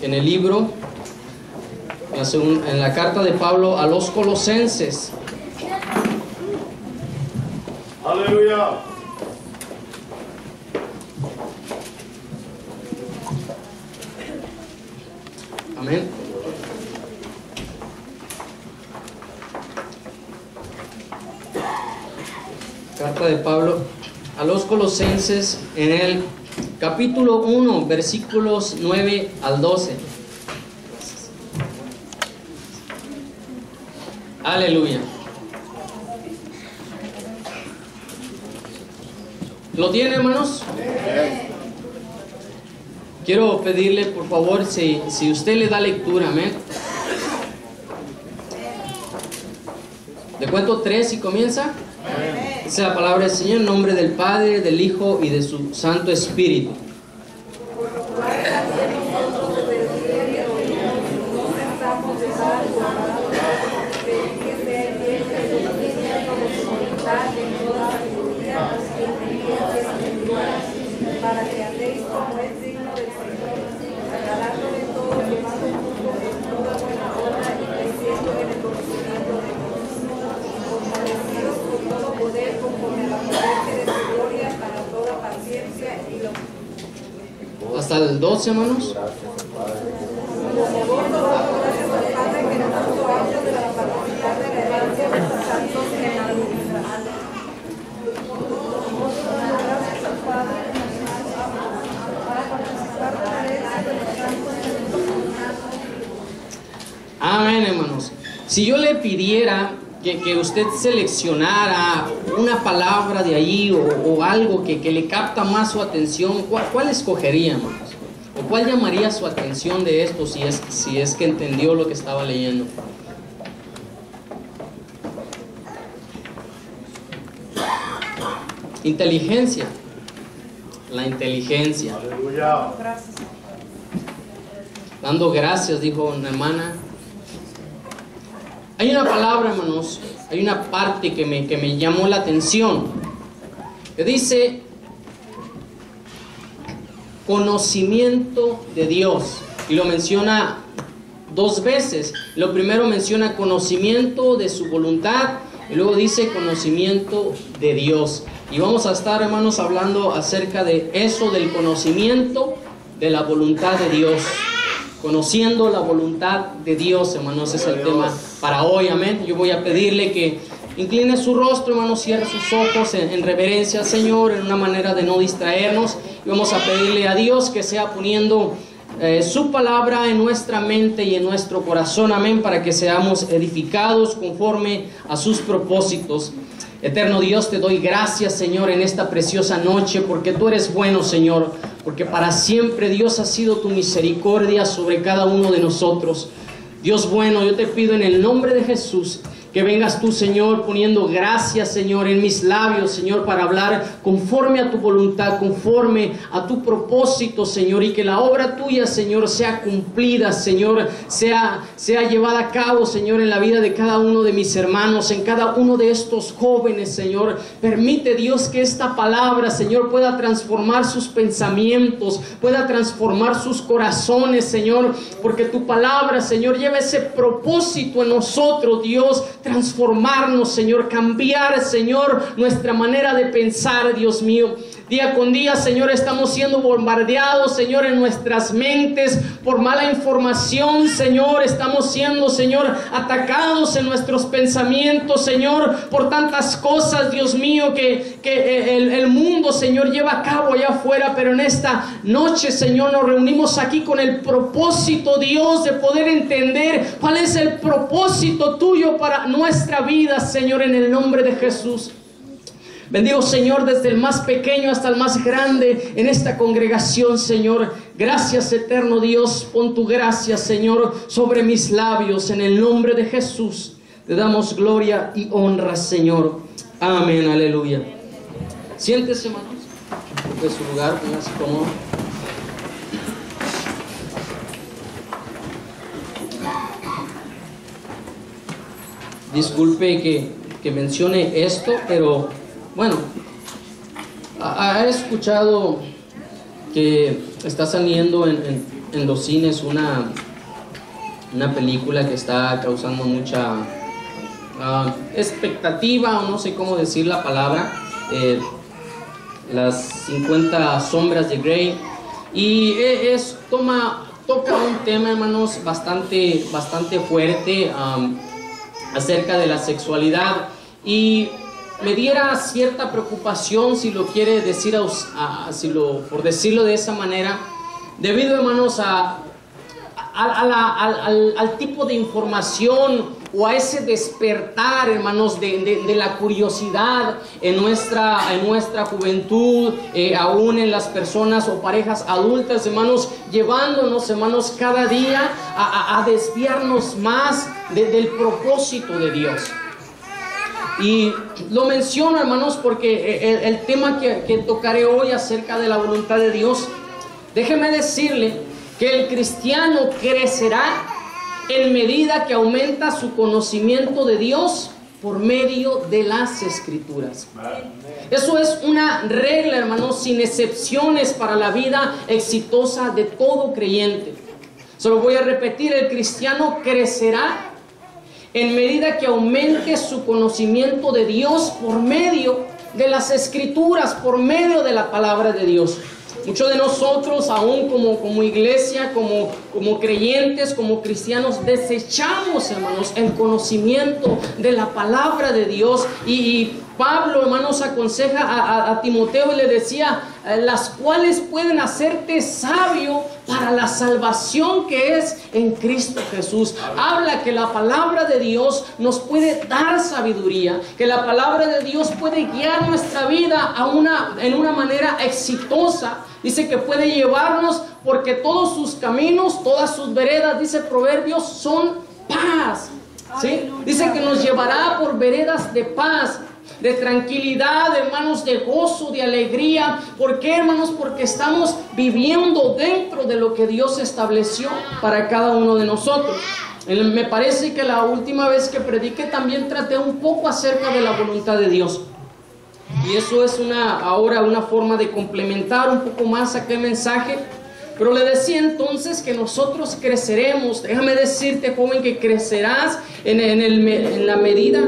en el libro, en la carta de Pablo a los Colosenses. Aleluya. Amén. Carta de Pablo a los Colosenses, en el capítulo 1, versículos 9 al 12. Aleluya. ¿Lo tienen, hermanos? Quiero pedirle, por favor, si usted le da lectura, amén. ¿De cuento 3 y comienza? Dice la palabra del Señor en nombre del Padre, del Hijo y de su Santo Espíritu. Para que andéis como es digno del Señor, agradándole todo, llevando juntos en toda buena obra y creciendo en el conocimiento de Dios, fortalecidos con todo poder conforme a la potencia de su gloria, para toda paciencia y lo. Hasta el 12, hermanos. Gracias al Padre que nos puso apto de la capacidad de la herencia de los santos en la luz. Gracias al Padre para participar de la herencia de los santos en la luz. Amén, hermanos. Si yo le pidiera que usted seleccionara una palabra de ahí o algo que le capta más su atención, ¿cuál escogería, hermanos? ¿O cuál llamaría su atención de esto si es que entendió lo que estaba leyendo? Inteligencia. La inteligencia. Aleluya. Dando gracias, dijo una hermana. Hay una palabra, hermanos, hay una parte que me llamó la atención, que dice conocimiento de Dios, y lo menciona 2 veces. Lo primero menciona conocimiento de su voluntad, y luego dice conocimiento de Dios. Y vamos a estar, hermanos, hablando acerca de eso, del conocimiento de la voluntad de Dios. Conociendo la voluntad de Dios, hermanos, es el tema para hoy, amén. Yo voy a pedirle que incline su rostro, hermanos, cierre sus ojos en reverencia al Señor, en una manera de no distraernos. Y vamos a pedirle a Dios que sea poniendo su palabra en nuestra mente y en nuestro corazón, amén, para que seamos edificados conforme a sus propósitos. Eterno Dios, te doy gracias, Señor, en esta preciosa noche, porque tú eres bueno, Señor, porque para siempre, Dios, ha sido tu misericordia sobre cada uno de nosotros. Dios bueno, yo te pido en el nombre de Jesús que vengas tú, Señor, poniendo gracias, Señor, en mis labios, Señor, para hablar conforme a tu voluntad, conforme a tu propósito, Señor, y que la obra tuya, Señor, sea cumplida, Señor, sea llevada a cabo, Señor, en la vida de cada uno de mis hermanos, en cada uno de estos jóvenes, Señor. Permite, Dios, que esta palabra, Señor, pueda transformar sus pensamientos, pueda transformar sus corazones, Señor, porque tu palabra, Señor, lleva ese propósito en nosotros, Dios, transformarnos, Señor, cambiar, Señor, nuestra manera de pensar, Dios mío. Día con día, Señor, estamos siendo bombardeados, Señor, en nuestras mentes por mala información, Señor. Estamos siendo, Señor, atacados en nuestros pensamientos, Señor, por tantas cosas, Dios mío, que el mundo, Señor, lleva a cabo allá afuera. Pero en esta noche, Señor, nos reunimos aquí con el propósito, Dios, de poder entender cuál es el propósito tuyo para nuestra vida, Señor, en el nombre de Jesús. Bendigo, Señor, desde el más pequeño hasta el más grande en esta congregación, Señor. Gracias, eterno Dios. Pon tu gracia, Señor, sobre mis labios. En el nombre de Jesús te damos gloria y honra, Señor. Amén, aleluya. Siéntese, hermanos, de su lugar, póngase cómodo. Disculpe que mencione esto, pero bueno, ha escuchado que está saliendo en los cines una película que está causando mucha expectativa, o no sé cómo decir la palabra, las 50 sombras de Grey, y toca un tema, hermanos, bastante fuerte acerca de la sexualidad, y me diera cierta preocupación, si lo quiere decir, por decirlo de esa manera, debido, hermanos, al tipo de información o a ese despertar, hermanos, de la curiosidad en nuestra juventud, aún en las personas o parejas adultas, hermanos, llevándonos, hermanos, cada día a desviarnos más del propósito de Dios. Y lo menciono, hermanos, porque el tema que tocaré hoy acerca de la voluntad de Dios, déjeme decirle que el cristiano crecerá en medida que aumenta su conocimiento de Dios por medio de las Escrituras. Eso es una regla, hermanos, sin excepciones para la vida exitosa de todo creyente. Se lo voy a repetir: el cristiano crecerá en medida que aumente su conocimiento de Dios por medio de las Escrituras, por medio de la palabra de Dios. Muchos de nosotros, aún como iglesia, como creyentes, como cristianos, desechamos, hermanos, el conocimiento de la palabra de Dios. Y Pablo, hermanos, aconseja a Timoteo y le decía: las cuales pueden hacerte sabio para la salvación que es en Cristo Jesús. Habla que la palabra de Dios nos puede dar sabiduría, que la palabra de Dios puede guiar nuestra vida en una manera exitosa. Dice que puede llevarnos, porque todos sus caminos, todas sus veredas, dice Proverbios, son paz. ¿Sí? Dice que nos llevará por veredas de paz, de tranquilidad, hermanos, de gozo, de alegría. ¿Por qué, hermanos? Porque estamos viviendo dentro de lo que Dios estableció para cada uno de nosotros. Me parece que la última vez que prediqué también traté un poco acerca de la voluntad de Dios. Y eso es ahora una forma de complementar un poco más aquel mensaje. Pero le decía entonces que nosotros creceremos. Déjame decirte, joven, que crecerás en la medida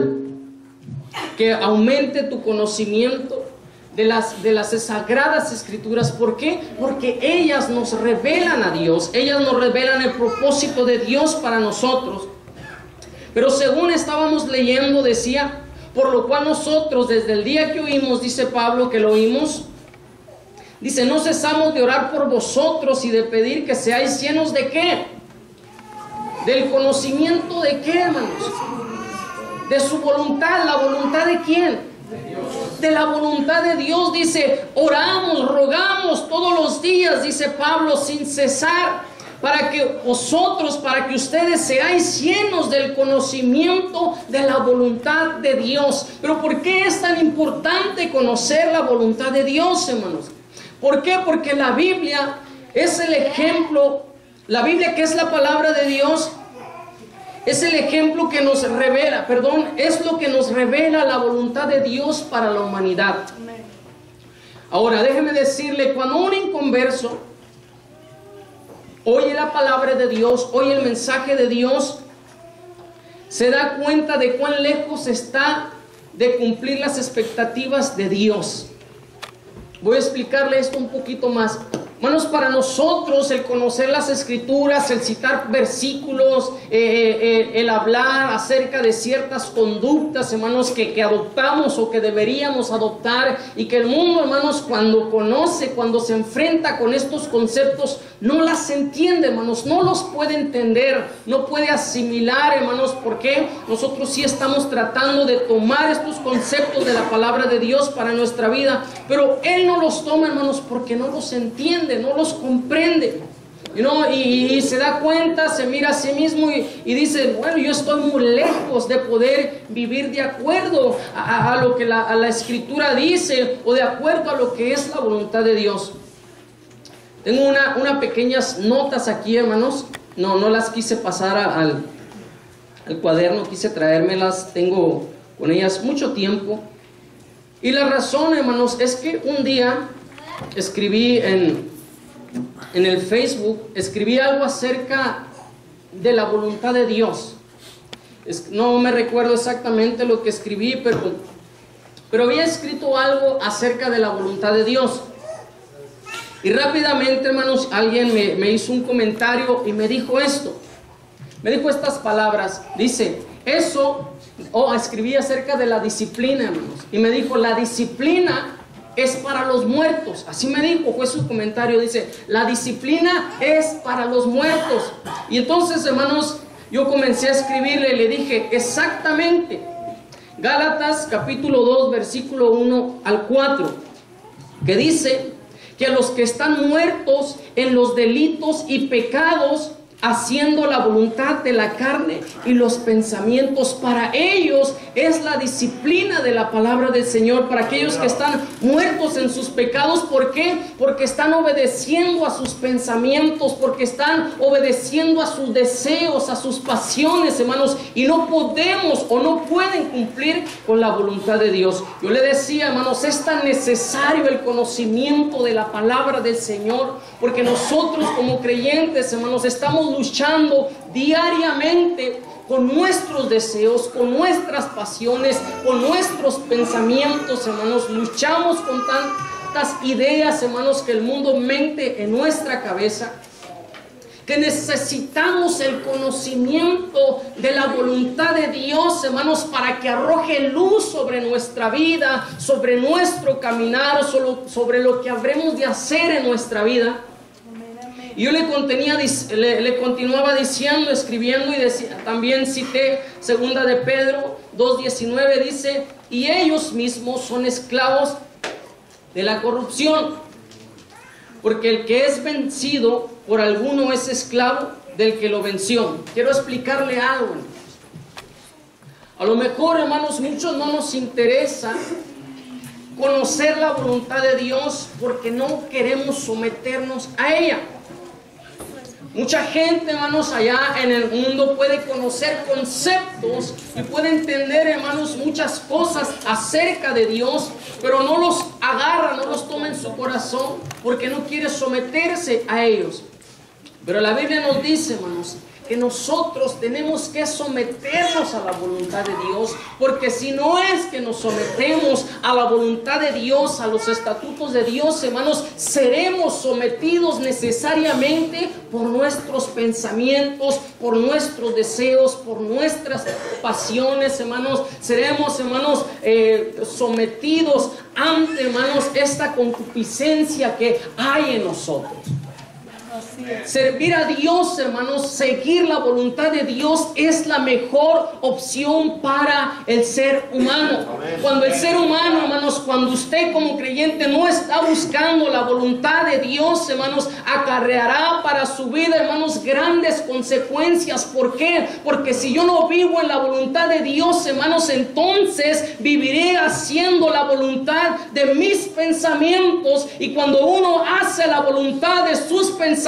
que aumente tu conocimiento de las sagradas Escrituras. ¿Por qué? Porque ellas nos revelan a Dios. Ellas nos revelan el propósito de Dios para nosotros. Pero según estábamos leyendo, decía: por lo cual nosotros, desde el día que oímos, dice Pablo, que lo oímos, dice, no cesamos de orar por vosotros y de pedir que seáis llenos ¿de qué? Del conocimiento de qué, hermanos. De su voluntad. ¿La voluntad de quién? De la voluntad de Dios. Dice, oramos, rogamos todos los días, dice Pablo, sin cesar, para que ustedes seáis llenos del conocimiento de la voluntad de Dios. Pero ¿por qué es tan importante conocer la voluntad de Dios, hermanos? ¿Por qué? Porque la Biblia es el ejemplo. La Biblia, que es la palabra de Dios, es el ejemplo que nos revela, es lo que nos revela la voluntad de Dios para la humanidad. Ahora, déjeme decirle, cuando un inconverso oye la palabra de Dios, oye el mensaje de Dios, se da cuenta de cuán lejos está de cumplir las expectativas de Dios. Voy a explicarle esto un poquito más. Hermanos, para nosotros el conocer las Escrituras, el citar versículos, el hablar acerca de ciertas conductas, hermanos, que adoptamos o que deberíamos adoptar, y que el mundo, hermanos, cuando se enfrenta con estos conceptos, no las entiende, hermanos, no los puede entender, no puede asimilar, hermanos, porque nosotros sí estamos tratando de tomar estos conceptos de la palabra de Dios para nuestra vida, pero Él no los toma, hermanos, porque no los entiende, no los comprende. Y se da cuenta, se mira a sí mismo y dice, bueno, yo estoy muy lejos de poder vivir de acuerdo a lo que la Escritura dice, o de acuerdo a lo que es la voluntad de Dios. Tengo unas pequeñas notas aquí, hermanos. No las quise pasar al cuaderno, quise traérmelas. Tengo con ellas mucho tiempo. Y la razón, hermanos, es que un día escribí en en el Facebook, escribí algo acerca de la voluntad de Dios. No me recuerdo exactamente lo que escribí, pero había escrito algo acerca de la voluntad de Dios. Y rápidamente, hermanos, alguien me hizo un comentario y me dijo esto. Me dijo estas palabras. Dice, escribí acerca de la disciplina, hermanos. Y me dijo, la disciplina es para los muertos. Así me dijo, fue su comentario. Dice, la disciplina es para los muertos. Y entonces, hermanos, yo comencé a escribirle y le dije, exactamente. Gálatas capítulo 2, versículo 1 al 4, que dice que los que están muertos en los delitos y pecados, haciendo la voluntad de la carne y los pensamientos, para ellos es la disciplina de la palabra del Señor. Para aquellos que están muertos en sus pecados, ¿por qué? Porque están obedeciendo a sus pensamientos, porque están obedeciendo a sus deseos, a sus pasiones, hermanos, y no podemos o no pueden cumplir con la voluntad de Dios. Yo le decía, hermanos, es tan necesario el conocimiento de la palabra del Señor, porque nosotros como creyentes, hermanos, estamos luchando diariamente con nuestros deseos, con nuestras pasiones, con nuestros pensamientos, hermanos. Luchamos con tantas ideas, hermanos, que el mundo mente en nuestra cabeza, que necesitamos el conocimiento de la voluntad de Dios, hermanos, para que arroje luz sobre nuestra vida, sobre nuestro caminar, sobre lo que habremos de hacer en nuestra vida. Y yo le continuaba diciendo, escribiendo, y también cité 2 de Pedro 2:19, dice, y ellos mismos son esclavos de la corrupción, porque el que es vencido por alguno es esclavo del que lo venció. Quiero explicarle algo. A lo mejor, hermanos, muchos no nos interesa conocer la voluntad de Dios porque no queremos someternos a ella. Mucha gente, hermanos, allá en el mundo puede conocer conceptos y puede entender, hermanos, muchas cosas acerca de Dios, pero no los agarra, no los toma en su corazón porque no quiere someterse a ellos. Pero la Biblia nos dice, hermanos, que nosotros tenemos que someternos a la voluntad de Dios, porque si no es que nos sometemos a la voluntad de Dios, a los estatutos de Dios, hermanos, seremos sometidos necesariamente por nuestros pensamientos, por nuestros deseos, por nuestras pasiones, hermanos. Seremos, hermanos, sometidos ante, hermanos, esta concupiscencia que hay en nosotros. Servir a Dios, hermanos, seguir la voluntad de Dios es la mejor opción para el ser humano. Cuando el ser humano, hermanos, cuando usted como creyente no está buscando la voluntad de Dios, hermanos, acarreará para su vida, hermanos, grandes consecuencias. ¿Por qué? Porque si yo no vivo en la voluntad de Dios, hermanos, entonces viviré haciendo la voluntad de mis pensamientos. Y cuando uno hace la voluntad de sus pensamientos,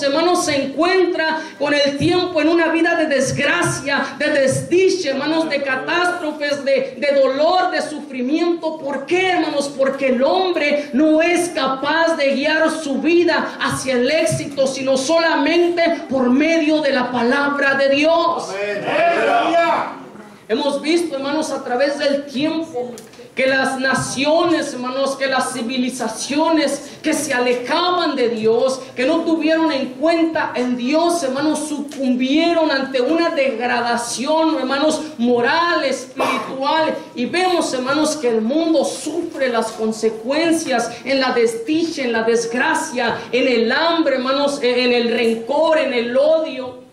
hermanos, se encuentra con el tiempo en una vida de desgracia, de desdicha, hermanos, de catástrofes, de dolor, de sufrimiento. ¿Por qué, hermanos? Porque el hombre no es capaz de guiar su vida hacia el éxito, sino solamente por medio de la palabra de Dios. Hemos visto, hermanos, a través del tiempo que las naciones, hermanos, que las civilizaciones que se alejaban de Dios, que no tuvieron en cuenta el Dios, hermanos, sucumbieron ante una degradación, hermanos, moral, espiritual. Y vemos, hermanos, que el mundo sufre las consecuencias en la desdicha, en la desgracia, en el hambre, hermanos, en el rencor, en el odio,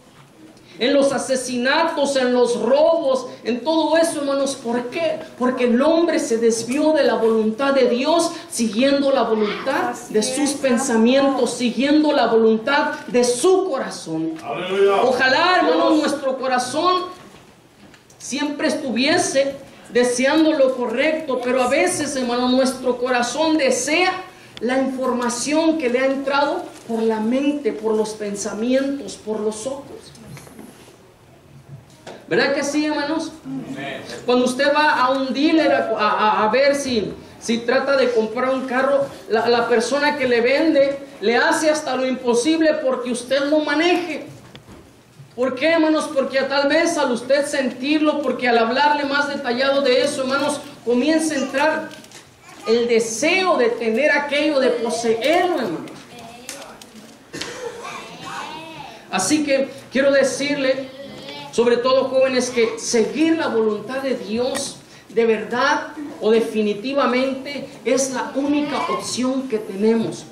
en los asesinatos, en los robos, en todo eso, hermanos. ¿Por qué? Porque el hombre se desvió de la voluntad de Dios, siguiendo la voluntad de sus pensamientos, siguiendo la voluntad de su corazón. ¡Aleluya! Ojalá, hermanos, nuestro corazón siempre estuviese deseando lo correcto, pero a veces, hermanos, nuestro corazón desea la información que le ha entrado por la mente, por los pensamientos, por los ojos. ¿Verdad que sí, hermanos? Cuando usted va a un dealer a ver si Si trata de comprar un carro, la persona que le vende le hace hasta lo imposible porque usted lo maneje. ¿Por qué, hermanos? Porque tal vez al usted sentirlo, porque al hablarle más detallado de eso, hermanos, comienza a entrar el deseo de tener aquello, de poseerlo, hermanos. Así que quiero decirle, sobre todo jóvenes, que seguir la voluntad de Dios de verdad o definitivamente es la única opción que tenemos.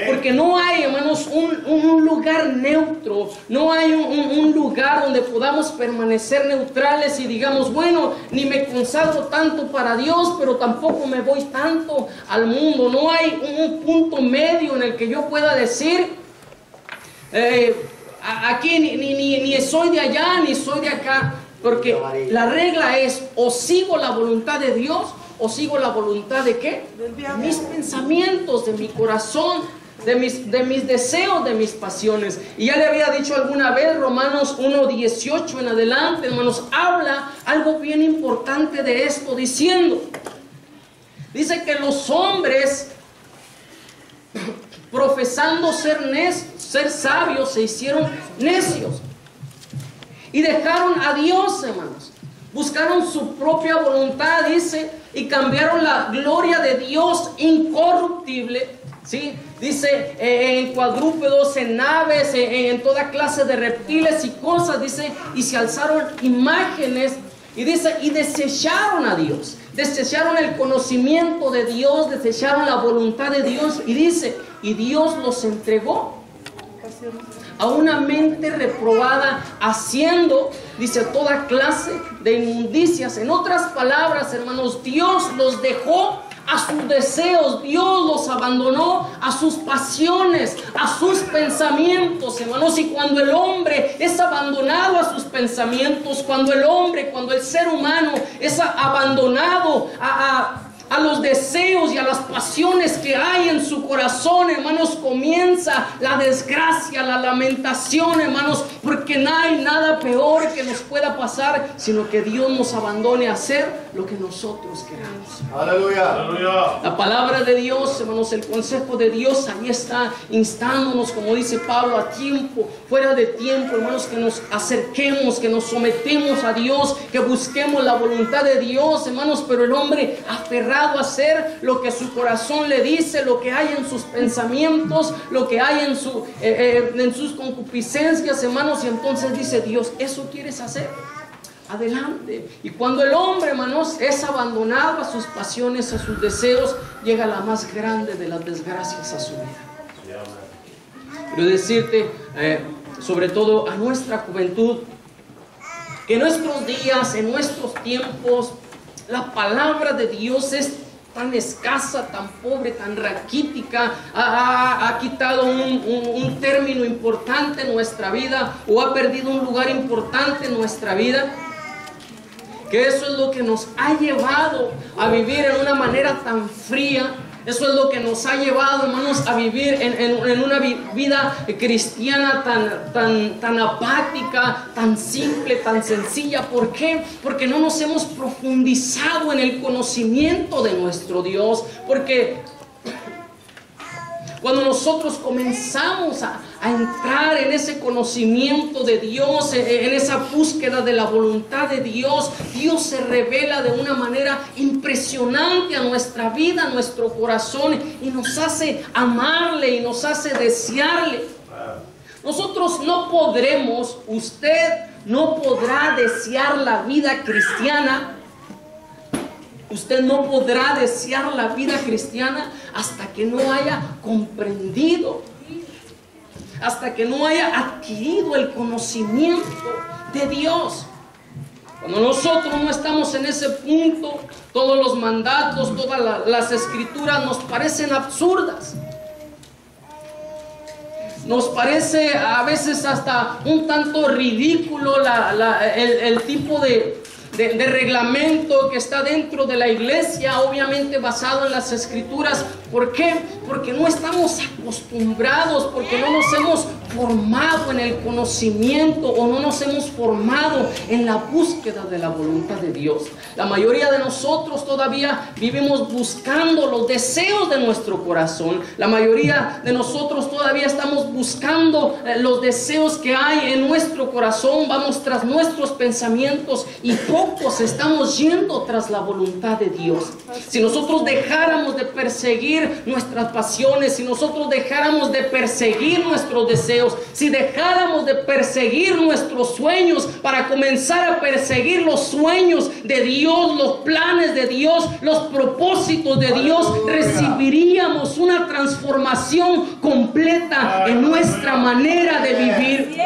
Porque no hay, hermanos, un lugar neutro, no hay un lugar donde podamos permanecer neutrales y digamos, bueno, ni me consagro tanto para Dios, pero tampoco me voy tanto al mundo. No hay un punto medio en el que yo pueda decir, aquí ni soy de allá, ni soy de acá. Porque la regla es, o sigo la voluntad de Dios, o sigo la voluntad de ¿qué? Mis pensamientos, de mi corazón, de mis deseos, de mis pasiones. Y ya le había dicho alguna vez, Romanos 1:18 en adelante, hermanos, habla algo bien importante de esto, diciendo, dice que los hombres, profesando ser sabios, se hicieron necios. Y dejaron a Dios, hermanos. Buscaron su propia voluntad, dice, y cambiaron la gloria de Dios incorruptible, ¿sí? Dice, en cuadrúpedos, en naves, en toda clase de reptiles y cosas, dice, y se alzaron imágenes, y dice, y desecharon a Dios. Desecharon el conocimiento de Dios, desecharon la voluntad de Dios, y dice, y Dios los entregó a una mente reprobada, haciendo, dice, toda clase de inmundicias. En otras palabras, hermanos, Dios los dejó a sus deseos, Dios los abandonó a sus pasiones, a sus pensamientos, hermanos. Y cuando el hombre es abandonado a sus pensamientos, cuando el ser humano es abandonado a los deseos y a las pasiones que hay en su corazón, hermanos, comienza la desgracia, la lamentación, hermanos, porque no hay nada peor que nos pueda pasar, sino que Dios nos abandone a hacer lo que nosotros queramos. Aleluya. Aleluya. La palabra de Dios, hermanos, el consejo de Dios ahí está instándonos, como dice Pablo, a tiempo, fuera de tiempo, hermanos, que nos acerquemos, que nos sometemos a Dios, que busquemos la voluntad de Dios, hermanos. Pero el hombre aferrado a hacer lo que su corazón le dice, lo que hay en sus pensamientos, lo que hay en sus concupiscencias, hermanos, y entonces dice Dios, ¿eso quieres hacer? Adelante. Y cuando el hombre, hermanos, es abandonado a sus pasiones, a sus deseos, llega la más grande de las desgracias a su vida. Quiero decirte, sobre todo a nuestra juventud, que en nuestros días, en nuestros tiempos, la palabra de Dios es tan escasa, tan pobre, tan raquítica, ha quitado un término importante en nuestra vida, o ha perdido un lugar importante en nuestra vida, que eso es lo que nos ha llevado a vivir en una manera tan fría. Eso es lo que nos ha llevado, hermanos, a vivir en una vida cristiana tan apática, tan simple, tan sencilla. ¿Por qué? Porque no nos hemos profundizado en el conocimiento de nuestro Dios. Porque cuando nosotros comenzamos a entrar en ese conocimiento de Dios, en esa búsqueda de la voluntad de Dios, Dios se revela de una manera impresionante a nuestra vida, a nuestro corazón, y nos hace amarle y nos hace desearle. Nosotros no podremos, usted no podrá desear la vida cristiana. Usted no podrá desear la vida cristiana hasta que no haya comprendido, hasta que no haya adquirido el conocimiento de Dios. Cuando nosotros no estamos en ese punto, todos los mandatos, todas las escrituras nos parecen absurdas. Nos parece a veces hasta un tanto ridículo el tipo de reglamento que está dentro de la iglesia, obviamente basado en las escrituras. ¿Por qué? Porque no estamos acostumbrados, porque no nos hemos formado en el conocimiento o no nos hemos formado en la búsqueda de la voluntad de Dios. La mayoría de nosotros todavía vivimos buscando los deseos de nuestro corazón. La mayoría de nosotros todavía estamos buscando los deseos que hay en nuestro corazón. Vamos tras nuestros pensamientos y pocos estamos yendo tras la voluntad de Dios. Si nosotros dejáramos de perseguir nuestras pasiones, si nosotros dejáramos de perseguir nuestros deseos, si dejáramos de perseguir nuestros sueños para comenzar a perseguir los sueños de Dios, los planes de Dios, los propósitos de Dios, recibiríamos una transformación completa en nuestra manera de vivir.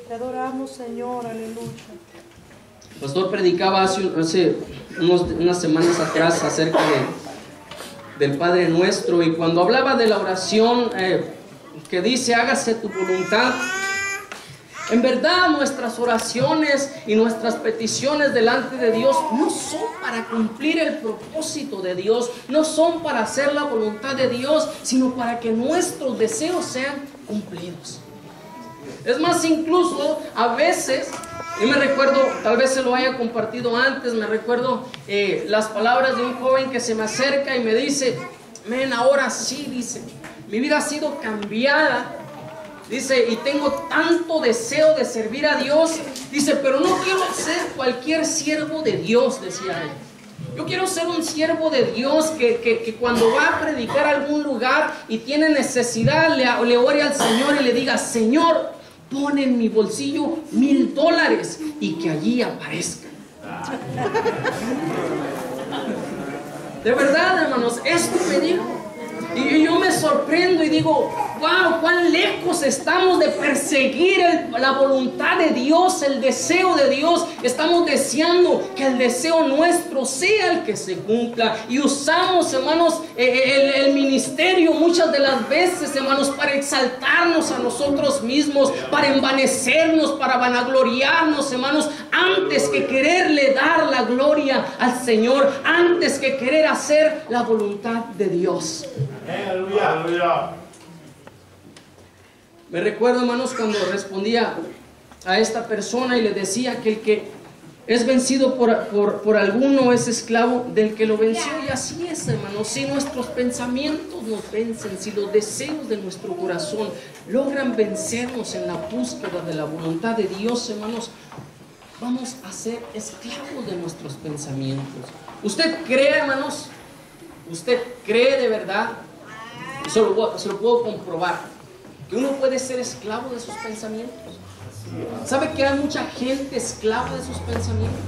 Te adoramos, Señor, aleluya. El pastor predicaba hace unas semanas atrás acerca del Padre Nuestro, y cuando hablaba de la oración que dice hágase tu voluntad, en verdad nuestras oraciones y nuestras peticiones delante de Dios no son para cumplir el propósito de Dios, no son para hacer la voluntad de Dios, sino para que nuestros deseos sean cumplidos. Es más, incluso a veces, yo me recuerdo, tal vez se lo haya compartido antes, me recuerdo las palabras de un joven que se me acerca y me dice: men, ahora sí, dice, mi vida ha sido cambiada, dice, y tengo tanto deseo de servir a Dios, dice, pero no quiero ser cualquier siervo de Dios, decía él. Yo quiero ser un siervo de Dios que cuando va a predicar a algún lugar y tiene necesidad, le ore al Señor y le diga: Señor, pon en mi bolsillo $1000 y que allí aparezcan. De verdad, hermanos, esto me dijo. Y yo me sorprendo y digo: wow, cuán lejos estamos de perseguir la voluntad de Dios, el deseo de Dios. Estamos deseando que el deseo nuestro sea el que se cumpla. Y usamos, hermanos, el ministerio muchas de las veces, hermanos, para exaltarnos a nosotros mismos, para envanecernos, para vanagloriarnos, hermanos, antes que quererle dar la gloria al Señor, antes que querer hacer la voluntad de Dios. Aleluya, aleluya. Me recuerdo, hermanos, cuando respondía a esta persona y le decía que el que es vencido por alguno es esclavo del que lo venció. Y así es, hermanos. Si nuestros pensamientos nos vencen, si los deseos de nuestro corazón logran vencernos en la búsqueda de la voluntad de Dios, hermanos, vamos a ser esclavos de nuestros pensamientos. ¿Usted cree, hermanos? ¿Usted cree de verdad? Se lo puedo comprobar, que uno puede ser esclavo de sus pensamientos. ¿Sabe que hay mucha gente esclava de sus pensamientos?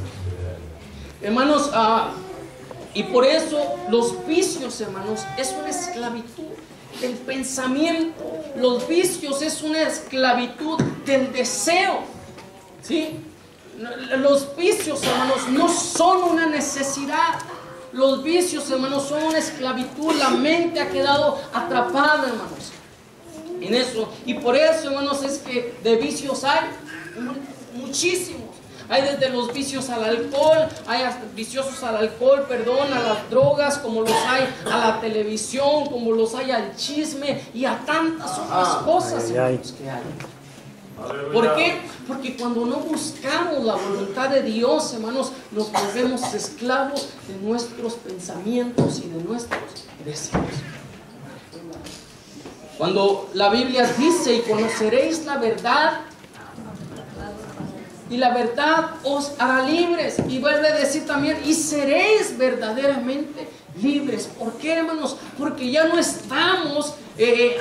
Hermanos, y por eso los vicios, hermanos, es una esclavitud del pensamiento. Los vicios es una esclavitud del deseo, ¿sí? Los vicios, hermanos, no son una necesidad. Los vicios, hermanos, son una esclavitud. La mente ha quedado atrapada, hermanos, en eso. Y por eso, hermanos, es que de vicios hay muchísimos. Hay desde los vicios al alcohol, hay viciosos al alcohol, perdón, a las drogas, como los hay a la televisión, como los hay al chisme y a tantas otras cosas, hermanos, que hay. ¿Por qué? Porque cuando no buscamos la voluntad de Dios, hermanos, nos volvemos esclavos de nuestros pensamientos y de nuestros deseos. Cuando la Biblia dice: y conoceréis la verdad, y la verdad os hará libres, y vuelve a decir también: y seréis verdaderamente libres. ¿Por qué, hermanos? Porque ya no estamos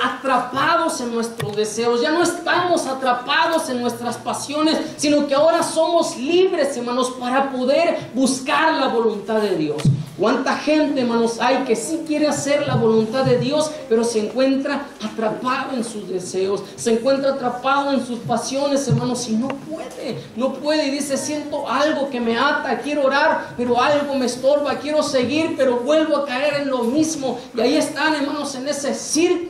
atrapados en nuestros deseos, ya no estamos atrapados en nuestras pasiones, sino que ahora somos libres, hermanos, para poder buscar la voluntad de Dios. ¿Cuánta gente, hermanos, hay que sí quiere hacer la voluntad de Dios, pero se encuentra atrapado en sus deseos, se encuentra atrapado en sus pasiones, hermanos, y no puede, y dice: siento algo que me ata, quiero orar, pero algo me estorba, quiero seguir, pero vuelvo a caer en lo mismo, y ahí están, hermanos, en ese círculo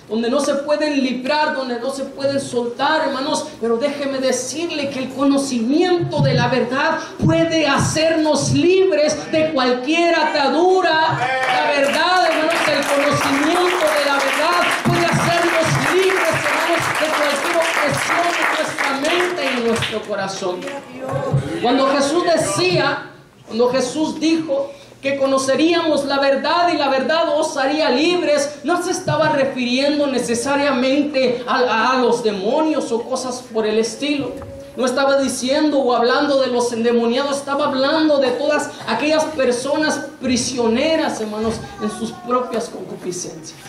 donde no se pueden librar, donde no se pueden soltar, hermanos. Pero déjeme decirle que el conocimiento de la verdad puede hacernos libres de cualquier atadura. La verdad, hermanos, el conocimiento de la verdad puede hacernos libres, hermanos, de cualquier opresión de nuestra mente y nuestro corazón. Cuando Jesús dijo que conoceríamos la verdad y la verdad os haría libres, no se estaba refiriendo necesariamente a los demonios o cosas por el estilo. No estaba diciendo o hablando de los endemoniados, estaba hablando de todas aquellas personas prisioneras, hermanos, en sus propias concupiscencias,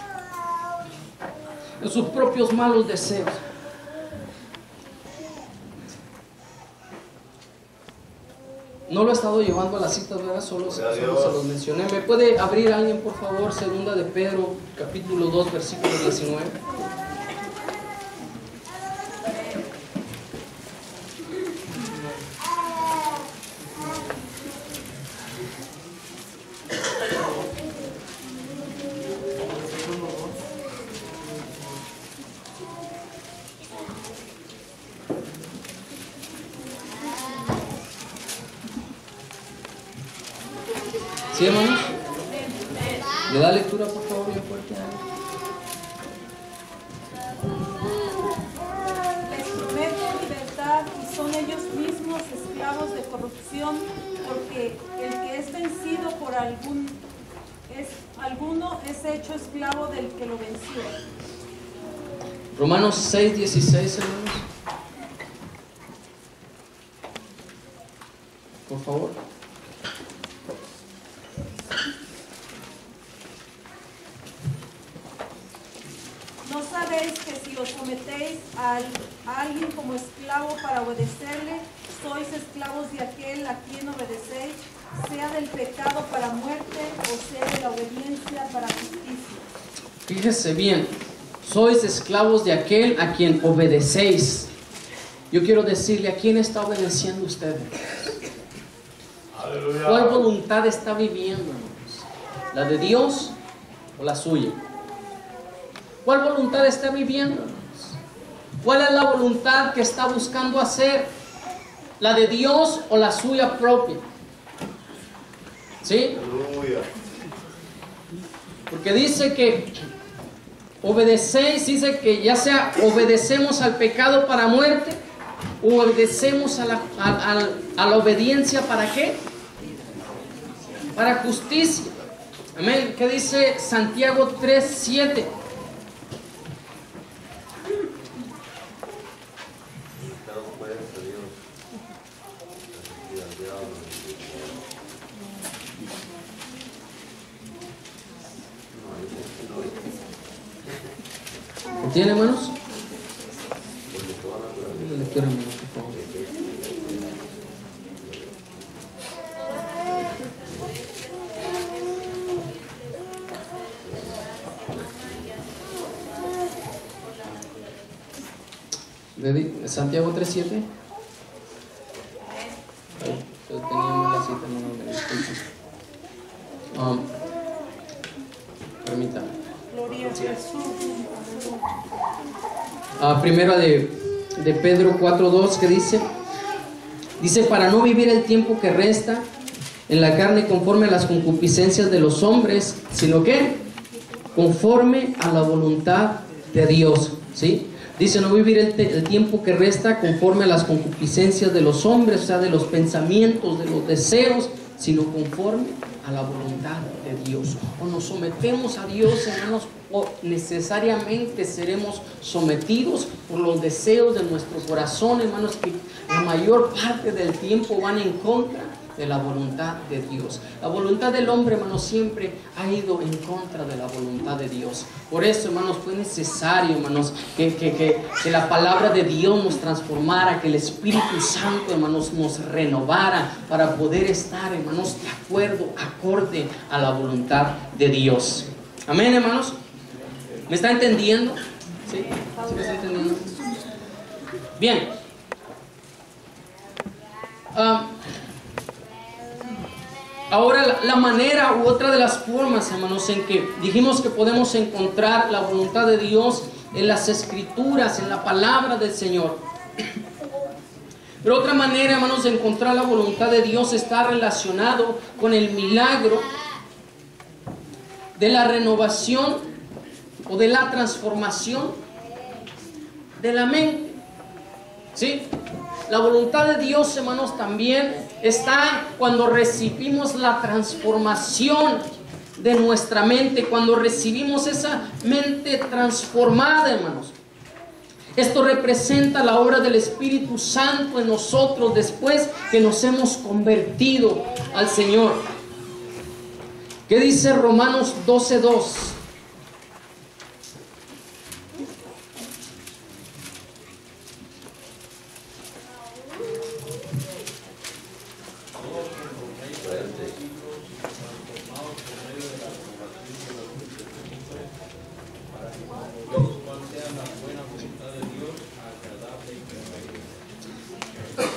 en sus propios malos deseos. No lo he estado llevando a las citas, ¿verdad? Solo se los mencioné. ¿Me puede abrir alguien, por favor? Segunda de Pedro, capítulo 2, versículo 19. ¿Sí, hermanos? ¿Le da lectura, por favor, bien fuerte? Les prometo libertad y son ellos mismos esclavos de corrupción, porque el que es vencido por alguno es hecho esclavo del que lo venció. Romanos 6, 16, hermanos. Por favor. ¿No sabéis que si os sometéis a alguien como esclavo para obedecerle, sois esclavos de aquel a quien obedecéis, sea del pecado para muerte o sea de la obediencia para justicia? Fíjese bien, sois esclavos de aquel a quien obedecéis. Yo quiero decirle, ¿a quién está obedeciendo usted? Aleluya. ¿Cuál voluntad está viviendo, hermanos? ¿La de Dios o la suya? ¿Cuál voluntad está viviendo, hermanos? ¿Cuál es la voluntad que está buscando hacer? ¿La de Dios o la suya propia? ¿Sí? Aleluya. Porque dice que obedecéis, dice que ya sea obedecemos al pecado para muerte o obedecemos a la obediencia ¿para qué? Para justicia. Amén. ¿Qué dice Santiago 3:7? ¿Lo tiene, hermanos? Lectura, hermanos, por favor. De Santiago 3:7. Teníamos la cita, no me disculpen. Permítame. Gloria a Jesús. Primera de Pedro 4:2, que dice para no vivir el tiempo que resta en la carne conforme a las concupiscencias de los hombres, sino que conforme a la voluntad de Dios. ¿Sí? Dice no vivir el tiempo que resta conforme a las concupiscencias de los hombres, o sea, de los pensamientos, de los deseos, sino conforme a la voluntad de Dios. O nos sometemos a Dios, hermanos, o necesariamente seremos sometidos por los deseos de nuestro corazón, hermanos, que la mayor parte del tiempo van en contra de la voluntad de Dios. La voluntad del hombre, hermanos, siempre ha ido en contra de la voluntad de Dios. Por eso, hermanos, fue necesario, hermanos, que la palabra de Dios nos transformara, que el Espíritu Santo, hermanos, nos renovara para poder estar, hermanos, de acuerdo, acorde a la voluntad de Dios. Amén, hermanos. ¿Me está entendiendo? ¿Sí? ¿Sí me está entendiendo? Bien. Ahora, la manera u otra de las formas, hermanos, en que dijimos que podemos encontrar la voluntad de Dios en las Escrituras, en la palabra del Señor. Pero otra manera, hermanos, de encontrar la voluntad de Dios está relacionado con el milagro de la renovación o de la transformación de la mente. ¿Sí? La voluntad de Dios, hermanos, también está cuando recibimos la transformación de nuestra mente, cuando recibimos esa mente transformada, hermanos. Esto representa la obra del Espíritu Santo en nosotros después que nos hemos convertido al Señor. ¿Qué dice Romanos 12:2?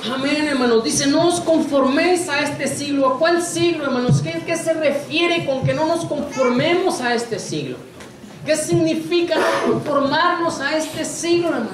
Amén, hermanos. Dice, no os conforméis a este siglo. ¿A cuál siglo, hermanos? ¿Qué se refiere con que no nos conformemos a este siglo? ¿Qué significa no conformarnos a este siglo, hermanos?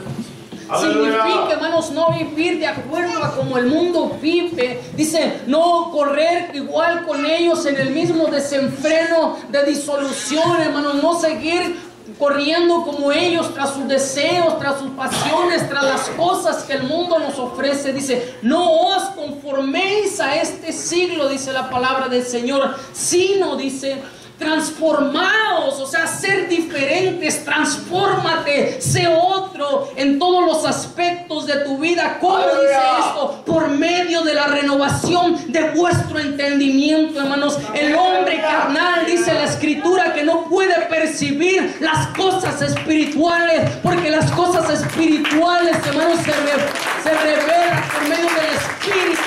Significa, hermanos, no vivir de acuerdo a como el mundo vive. Dice, no correr igual con ellos en el mismo desenfreno de disolución, hermanos. No seguir corriendo como ellos tras sus deseos, tras sus pasiones, tras las cosas que el mundo nos ofrece. Dice, no os conforméis a este siglo, dice la palabra del Señor, sino, dice, transformaos, o sea, ser diferentes, transfórmate, sé otro en todos los aspectos de tu vida. ¿Cómo dice esto? Por medio de la renovación de vuestro entendimiento, hermanos. El hombre carnal, dice la Escritura, que no puede percibir las cosas espirituales, porque las cosas espirituales, hermanos, se revelan por medio del Espíritu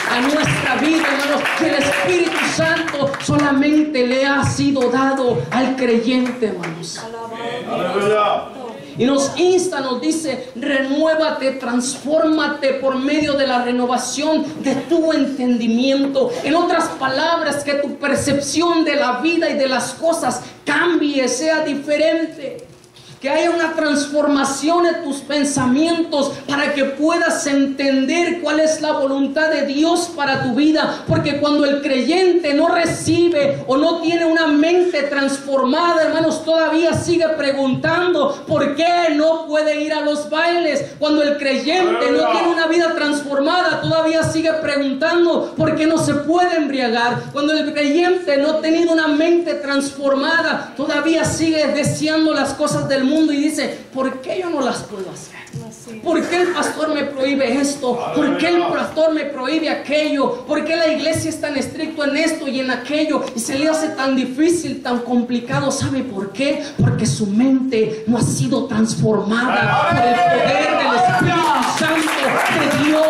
a nuestra vida, hermanos. Que el Espíritu Santo solamente le ha sido dado al creyente, hermanos. Y nos insta, nos dice, renuévate, transfórmate por medio de la renovación de tu entendimiento. En otras palabras, que tu percepción de la vida y de las cosas cambie, sea diferente. Que haya una transformación en tus pensamientos para que puedas entender cuál es la voluntad de Dios para tu vida. Porque cuando el creyente no recibe o no tiene una mente transformada, hermanos, todavía sigue preguntando por qué no puede ir a los bailes. Cuando el creyente no tiene una vida transformada, todavía sigue preguntando por qué no se puede embriagar. Cuando el creyente no ha tenido una mente transformada, todavía sigue deseando las cosas del mundo y dice, ¿por qué yo no las puedo hacer? ¿Por qué el pastor me prohíbe esto? ¿Por qué el pastor me prohíbe aquello? ¿Por qué la iglesia es tan estricto en esto y en aquello? Y se le hace tan difícil, tan complicado. ¿Sabe por qué? Porque su mente no ha sido transformada por el poder del Espíritu Santo de Dios.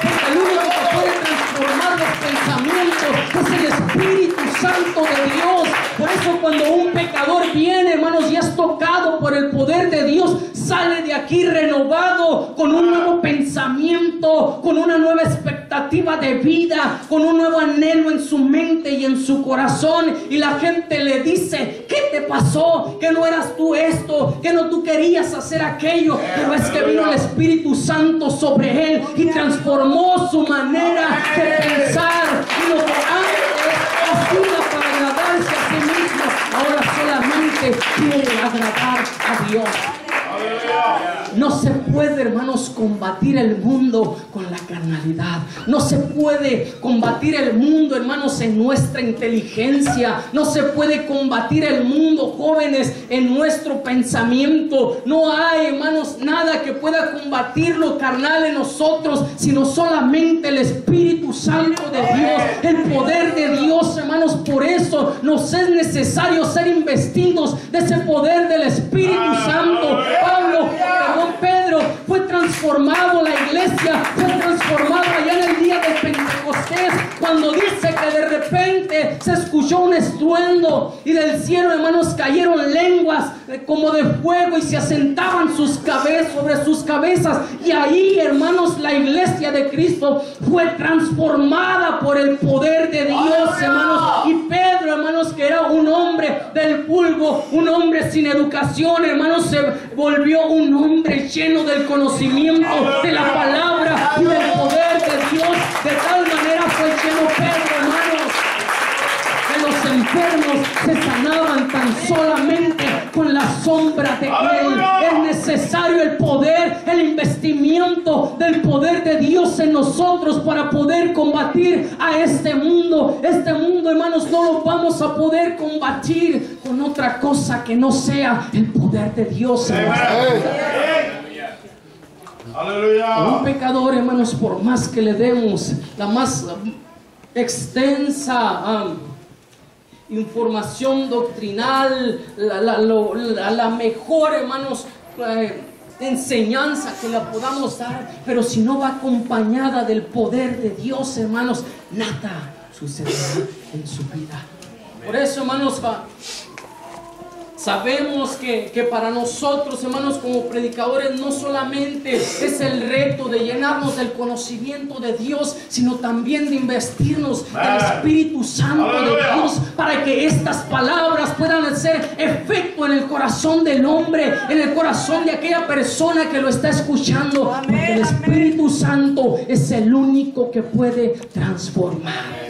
Porque el único que puede transformar los pensamientos es el Espíritu Santo de Dios. Por eso cuando un pecador viene, hermanos, y es tocado por el poder de Dios, sale de aquí renovado, con un nuevo pensamiento, con una nueva expectativa de vida, con un nuevo anhelo en su mente y en su corazón. Y la gente le dice, ¿qué te pasó? ¿Que no eras tú esto? ¿Que no tú querías hacer aquello? Pero es que vino el Espíritu Santo sobre él y transformó su manera de pensar. Y lo que antes hacía para agradarse a sí mismo, ahora solamente quiere agradar a Dios. No se puede, hermanos, combatir el mundo con la carnalidad. No se puede combatir el mundo, hermanos, en nuestra inteligencia. No se puede combatir el mundo, jóvenes, en nuestro pensamiento. No hay, hermanos, nada que pueda combatir lo carnal en nosotros, sino solamente el Espíritu Santo de Dios, el poder de Dios, hermanos. Por eso nos es necesario ser investidos de ese poder del Espíritu Santo. Pedro fue transformado, la iglesia fue transformada allá en el día de Pentecostés, cuando dice que de repente se escuchó un estruendo y del cielo, hermanos, cayeron lenguas como de fuego y se asentaban sobre sus cabezas. Y ahí, hermanos, la iglesia de Cristo fue transformada por el poder de Dios, hermanos. Y Pedro, hermanos, que era un hombre del vulgo, un hombre sin educación, hermanos, se volvió un hombre lleno del conocimiento de la palabra y del poder de Dios. De tal manera fue lleno Pedro, hermanos, que los enfermos se sanaban tan solamente con la sombra de Él. Es necesario el poder, el investimiento del poder de Dios en nosotros para poder combatir a este mundo. Este mundo, hermanos, no lo vamos a poder combatir con otra cosa que no sea el poder de Dios. A un pecador, hermanos, por más que le demos la más extensa información doctrinal, la mejor, hermanos, enseñanza que la podamos dar, pero si no va acompañada del poder de Dios, hermanos, nada sucederá en su vida. Por eso, hermanos, sabemos que para nosotros, hermanos, como predicadores, no solamente es el reto de llenarnos del conocimiento de Dios, sino también de investirnos del Espíritu Santo de Dios, para que estas palabras puedan hacer efecto en el corazón del hombre, en el corazón de aquella persona que lo está escuchando. Porque el Espíritu Santo es el único que puede transformar.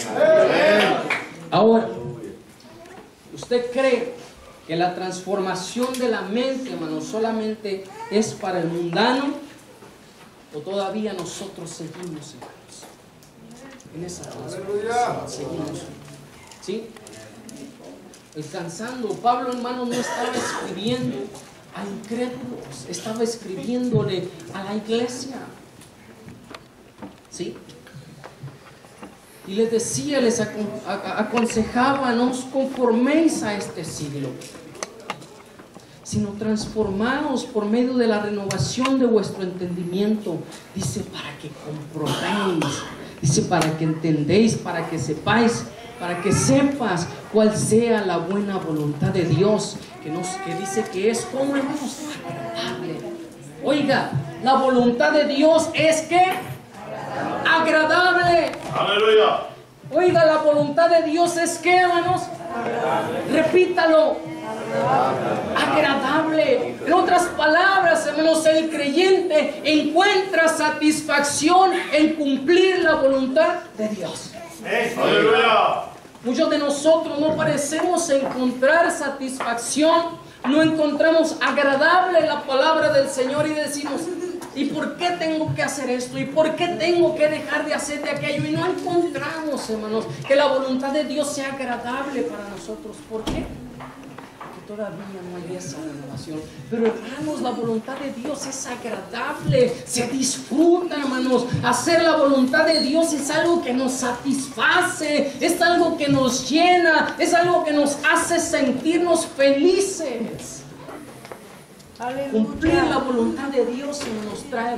Ahora, ¿usted cree que la transformación de la mente, hermanos, solamente es para el mundano? ¿O todavía nosotros seguimos, hermanos, en esa transformación? Seguimos, ¿sí? Alcanzando. Pablo, hermanos, no estaba escribiendo a incrédulos, estaba escribiéndole a la iglesia, ¿sí? Y les decía, les aconsejaba: no os conforméis a este siglo, sino transformaos por medio de la renovación de vuestro entendimiento. Dice, para que comprobéis, dice, para que entendéis, para que sepáis, para que sepas cuál sea la buena voluntad de Dios, que dice que es, como hermanos, agradable. Oiga, la voluntad de Dios es que agradable. Aleluya. Oiga, la voluntad de Dios es que, hermanos, repítalo, agradable. En otras palabras, hermanos, el creyente encuentra satisfacción en cumplir la voluntad de Dios. Aleluya. Muchos de nosotros no parecemos encontrar satisfacción, no encontramos agradable la palabra del Señor y decimos: ¿y por qué tengo que hacer esto? ¿Y por qué tengo que dejar de hacer de aquello? Y no encontramos, hermanos, que la voluntad de Dios sea agradable para nosotros. ¿Por qué? Porque todavía no hay esa renovación. Pero, hermanos, la voluntad de Dios es agradable, se disfruta, hermanos. Hacer la voluntad de Dios es algo que nos satisface, es algo que nos llena, es algo que nos hace sentirnos felices. Aleluya. Cumplir la voluntad de Dios nos trae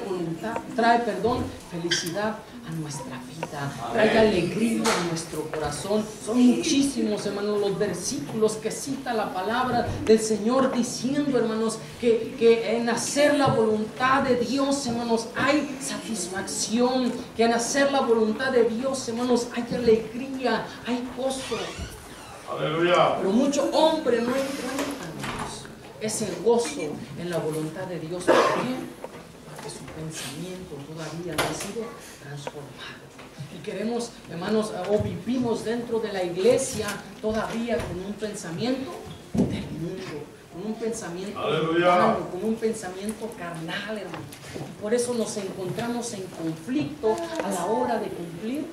felicidad a nuestra vida, trae alegría a nuestro corazón. Son muchísimos, hermanos, los versículos que cita la palabra del Señor diciendo, hermanos, que en hacer la voluntad de Dios, hermanos, hay satisfacción, que en hacer la voluntad de Dios, hermanos, hay alegría, hay gozo. Aleluya. Pero muchos hombres no encuentran ese gozo en la voluntad de Dios. ¿Por qué? Porque su pensamiento todavía no ha sido transformado. Y queremos, hermanos, o vivimos dentro de la iglesia todavía con un pensamiento del mundo, con un pensamiento humano, con un pensamiento carnal, hermano. Y por eso nos encontramos en conflicto a la hora de cumplir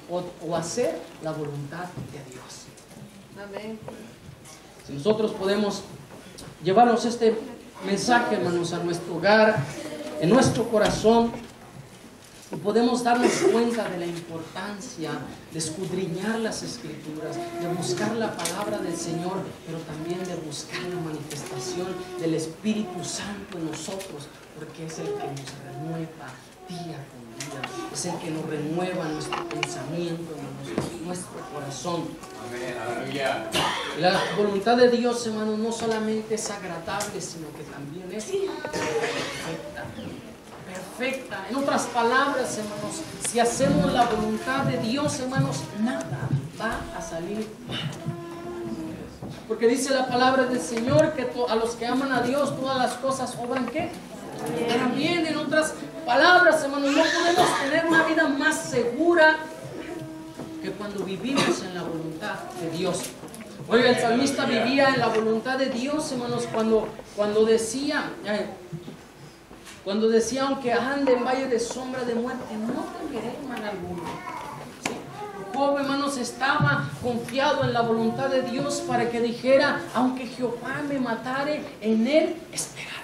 o hacer la voluntad de Dios. Amén. Si nosotros podemos llevarnos este mensaje, hermanos, a nuestro hogar, en nuestro corazón, y podemos darnos cuenta de la importancia de escudriñar las Escrituras, de buscar la palabra del Señor, pero también de buscar la manifestación del Espíritu Santo en nosotros, porque es el que nos renueva día con día. Es el que nos renueva nuestro pensamiento, hermanos, nuestro corazón. Amén, aleluya. La voluntad de Dios, hermanos, no solamente es agradable, sino que también es perfecta. Perfecta. En otras palabras, hermanos, si hacemos la voluntad de Dios, hermanos, nada va a salir mal. Porque dice la palabra del Señor que a los que aman a Dios todas las cosas obran ¿qué? Para bien. En otras palabras, hermanos, no podemos tener una vida más segura que cuando vivimos en la voluntad de Dios. Oiga, el salmista vivía en la voluntad de Dios, hermanos, cuando decía, aunque ande en valle de sombra de muerte, no temeré mal alguno. ¿Sí? Job, hermanos, estaba confiado en la voluntad de Dios para que dijera, aunque Jehová me matare, en él esperaré.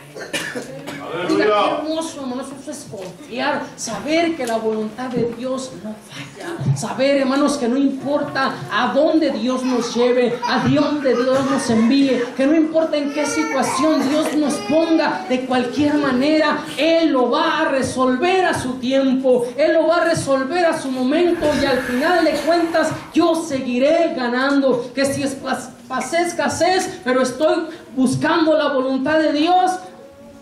Mira, qué hermoso, hermanos, eso es confiar, saber que la voluntad de Dios no falla, saber, hermanos, que no importa a dónde Dios nos lleve, a dónde Dios nos envíe, que no importa en qué situación Dios nos ponga, de cualquier manera Él lo va a resolver a su tiempo, Él lo va a resolver a su momento, y al final de cuentas yo seguiré ganando. Que si pasé escasez, pero estoy buscando la voluntad de Dios,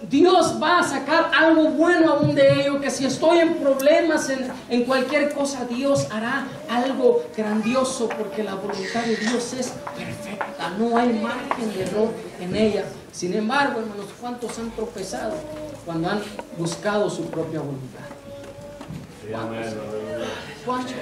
Dios va a sacar algo bueno aún de ello. Que si estoy en problemas, en cualquier cosa, Dios hará algo grandioso, porque la voluntad de Dios es perfecta, no hay margen de error en ella. Sin embargo, hermanos, ¿cuántos han tropezado cuando han buscado su propia voluntad? ¿Cuántos?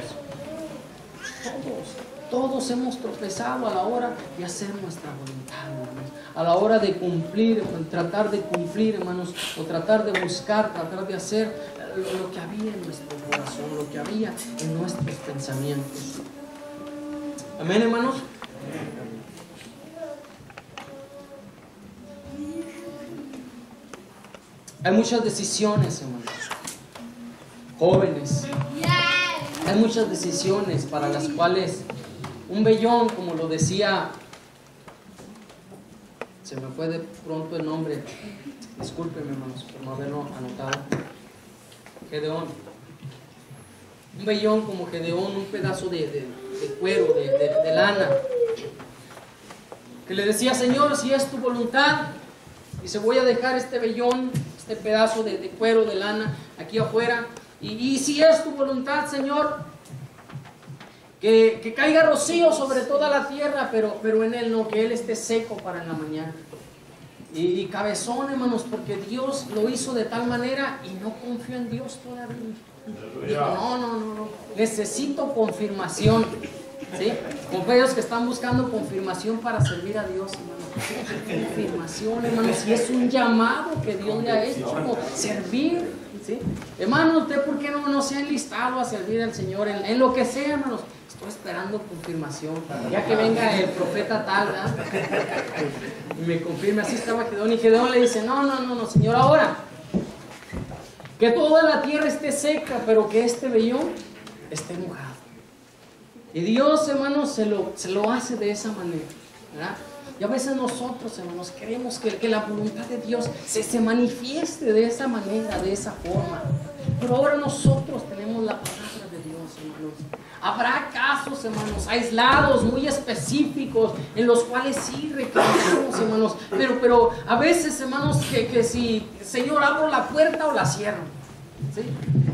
Todos hemos tropezado a la hora de hacer nuestra voluntad, hermanos. A la hora de cumplir, tratar de cumplir, hermanos, o tratar de buscar, tratar de hacer lo que había en nuestro corazón, lo que había en nuestros pensamientos. Amén, hermanos. Hay muchas decisiones, hermanos. Jóvenes. Hay muchas decisiones para las cuales un vellón, como lo decía, se me fue de pronto el nombre, discúlpenme, hermanos, por no haberlo anotado. Gedeón. Un vellón como Gedeón, un pedazo de cuero, de lana, que le decía, Señor, si es tu voluntad, dice, voy a dejar este vellón, este pedazo de cuero, de lana, aquí afuera, y si es tu voluntad, Señor, que caiga rocío sobre toda la tierra, pero en él no, que él esté seco para en la mañana. Y cabezón, hermanos, porque Dios lo hizo de tal manera y no confió en Dios todavía. Dijo, no, necesito confirmación. ¿Sí? Como aquellos que están buscando confirmación para servir a Dios, hermanos. Confirmación, hermanos, y es un llamado que Dios le ha hecho, como servir. ¿Sí? Hermanos, ¿usted por qué no se ha enlistado a servir al Señor en lo que sea, hermanos? Estoy esperando confirmación, ya que venga el profeta tal, ¿verdad? Y me confirme. Así estaba Gedeón, y Gedeón le dice, no, Señor, ahora que toda la tierra esté seca, pero que este vellón esté mojado. Y Dios, hermanos, se lo hace de esa manera, ¿verdad? Y a veces nosotros, hermanos, queremos que la voluntad de Dios se manifieste de esa manera, de esa forma. Pero ahora nosotros tenemos la palabra de Dios, hermanos. Habrá casos, hermanos, aislados, muy específicos, en los cuales sí requerimos, hermanos. Pero a veces, hermanos, que si, Señor, abro la puerta o la cierro. ¿Sí?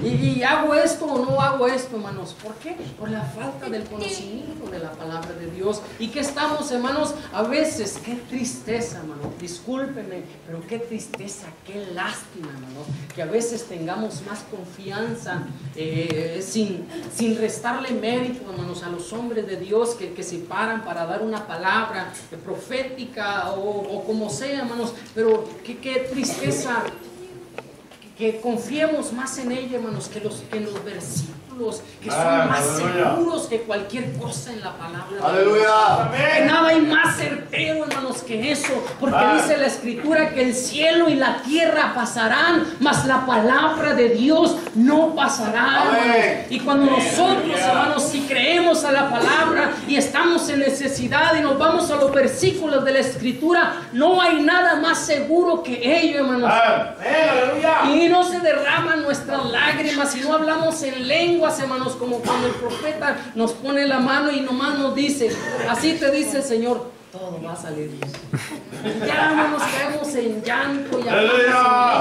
Y hago esto o no hago esto, hermanos. ¿Por qué? Por la falta del conocimiento de la palabra de Dios. Y que estamos, hermanos, a veces, qué tristeza, hermanos, discúlpenme, pero qué tristeza, qué lástima, hermanos, que a veces tengamos más confianza, sin restarle mérito, hermanos, a los hombres de Dios que se paran para dar una palabra profética o como sea, hermanos. Pero qué tristeza que confiemos más en ella, hermanos, que en los versículos. versículos que son Amén, más aleluya. seguros que cualquier cosa en la palabra de Dios. Aleluya. Que nada hay más certero, hermanos, que eso. Porque Amén. dice la Escritura que el cielo y la tierra pasarán, mas la palabra de Dios no pasará, Amén. hermanos. Y cuando nosotros, Aleluya. hermanos, si creemos a la palabra y estamos en necesidad y nos vamos a los versículos de la Escritura, no hay nada más seguro que ello, hermanos. Amén. Aleluya. Y no se derraman nuestras lágrimas y no hablamos en lenguas, hermanos, como cuando el profeta nos pone la mano y nomás nos dice, así te dice el Señor, todo va a salir bien. Ya no nos caemos en llanto y hablamos en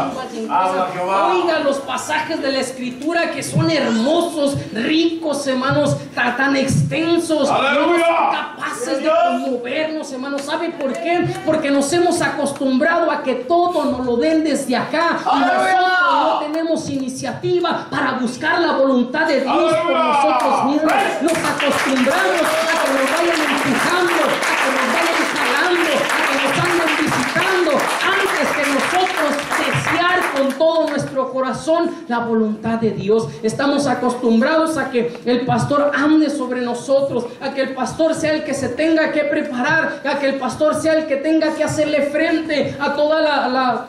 lenguas y en Habla, cosas. Jehová. Oiga los pasajes de la Escritura que son hermosos, ricos, hermanos, tan extensos. Aleluya. No son capaces de conmovernos, hermanos. ¿Sabe por qué? Porque nos hemos acostumbrado a que todo nos lo den desde acá. Y nosotros no tenemos iniciativa para buscar la voluntad de Dios por nosotros mismos. Nos acostumbramos a que nos vayan empujando, a que nos vayan jalando, a que nos anden visitando, antes que nosotros desear con todo nuestro corazón la voluntad de Dios. Estamos acostumbrados a que el pastor ande sobre nosotros, a que el pastor sea el que se tenga que preparar, a que el pastor sea el que tenga que hacerle frente a toda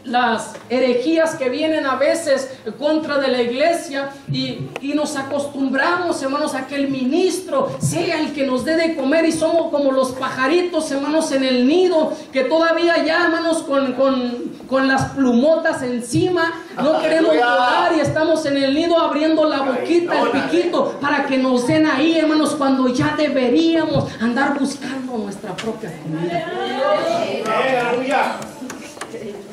las herejías que vienen a veces contra de la iglesia, y nos acostumbramos, hermanos, a que el ministro sea el que nos dé de comer, y somos como los pajaritos, hermanos, en el nido, que todavía ya, hermanos, con las plumotas encima, no queremos volar y estamos en el nido abriendo la boquita, el piquito, para que nos den ahí, hermanos, cuando ya deberíamos andar buscando nuestra propia comida. Aleluya.